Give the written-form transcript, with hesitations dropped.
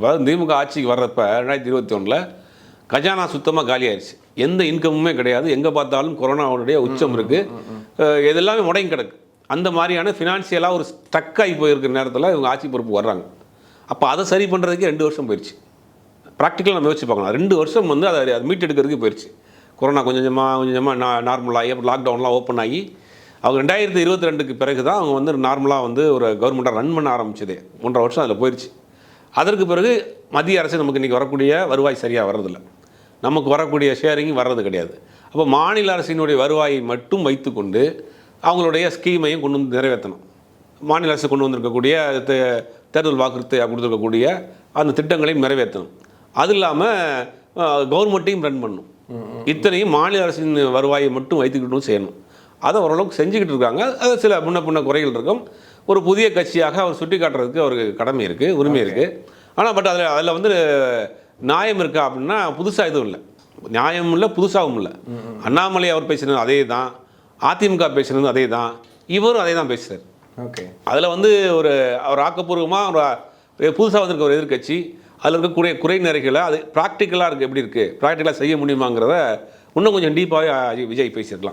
அதாவது திமுக ஆட்சிக்கு வர்றப்ப 2021 கஜானா சுத்தமாக காலி ஆயிடுச்சு. எந்த இன்கமுமே கிடையாது. எங்கே பார்த்தாலும் கொரோனாவுடைய உச்சம் இருக்குது. இதெல்லாமே முடங்கி கிடக்கு. அந்த மாதிரியான ஃபினான்ஷியலாக ஒரு ஸ்டக் ஆகி போயிருக்கிற நேரத்தில் இவங்க ஆட்சி பொறுப்பு வர்றாங்க. அப்போ அதை சரி பண்ணுறதுக்கே 2 வருஷம் போயிடுச்சு. ப்ராக்டிக்கலாக நம்ம யோசிச்சு பார்க்கலாம். 2 வருஷம் வந்து அதை மீட்டெடுக்கிறதுக்கு போயிடுச்சு. கொரோனா கொஞ்சம் கொஞ்சமாக நார்மலாகி அப்புறம் லாக்டவுன்லாம் ஓப்பன் ஆகி அவங்க 2022க்கு பிறகு தான் அவங்க வந்து நார்மலாக வந்து ஒரு கவர்மெண்ட்டாக ரன் பண்ண ஆரம்பிச்சதே. 1.5 வருஷம் அதில் போயிடுச்சு. அதற்கு பிறகு மத்திய அரசு நமக்கு இன்றைக்கி வரக்கூடிய வருவாய் சரியாக வர்றதில்லை. நமக்கு வரக்கூடிய ஷேரிங் வர்றது கிடையாது. அப்போ மாநில அரசினுடைய வருவாயை மட்டும் வைத்துக்கொண்டு அவங்களுடைய ஸ்கீமையும் கொண்டு வந்து நிறைவேற்றணும். மாநில அரசு கொண்டு வந்திருக்கக்கூடிய தேர்தல் வாக்குறுதி கொடுத்துருக்கக்கூடிய அந்த திட்டங்களையும் நிறைவேற்றணும். அது இல்லாமல் கவர்மெண்ட்டையும் ரன் பண்ணணும். இத்தனையும் மாநில அரசின் வருவாயை மட்டும் வைத்துக்கிட்டும் செய்யணும். அதை ஓரளவுக்கு செஞ்சுக்கிட்டு இருக்காங்க. அது சில முன்ன குறைகள் இருக்கும். ஒரு புதிய கட்சியாக அவர் சுட்டி காட்டுறதுக்கு அவருக்கு கடமை இருக்குது, உரிமை இருக்குது. ஆனால் அதில் வந்து நியாயம் இருக்கா அப்படின்னா புதுசாக எதுவும் இல்லை. நியாயமும் இல்லை, புதுசாகவும் இல்லை. அண்ணாமலை அவர் பேசுகிறது அதே தான், அதிமுக பேசுகிறது அதே தான், இவரும் அதே தான் பேசுகிறார். ஓகே, அதில் வந்து அவர் ஆக்கப்பூர்வமாக ஒரு புதுசாக வந்திருக்க ஒரு எதிர்கட்சி அதில் இருக்கக்கூடிய குறை நிறைகளை அது ப்ராக்டிக்கலாக இருக்குது, எப்படி இருக்குது, ப்ராக்டிக்கலாக செய்ய முடியுமாங்கிறத இன்னும் கொஞ்சம் டீப்பாகவே விஜய் பேசியிருக்கலாம்.